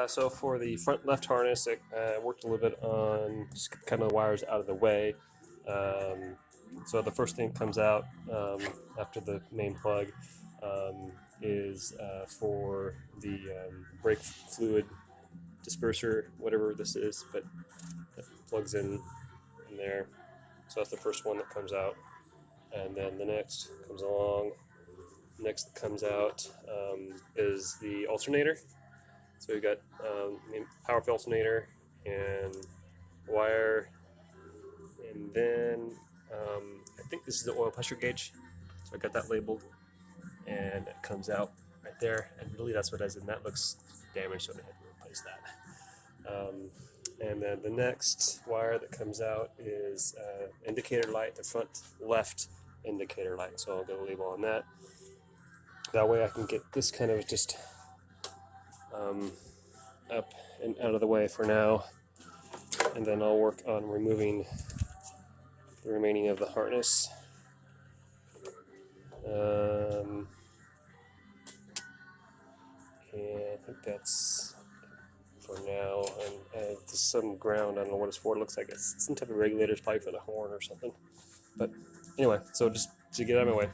So for the front left harness, I worked a little bit on just kind of the wires out of the way. Um, so the first thing that comes out after the main plug is for the brake fluid disperser, whatever this is, but it plugs in there. So that's the first one that comes out, and then the next comes along. Next that comes out is the alternator. So we got powerful alternator and wire, and then I think this is the oil pressure gauge. So I got that labeled, and it comes out right there. And really, that's what it is, and that looks damaged, so I had to replace that. And then the next wire that comes out is indicator light, the front left indicator light. So I'll get a label on that. That way I can get this kind of just up and out of the way for now, and then I'll work on removing the remaining of the harness. And I think that's for now. And there's some ground, I don't know what it's for. It looks like it's some type of regulator, probably for the horn or something. But anyway, so just to get out of my way.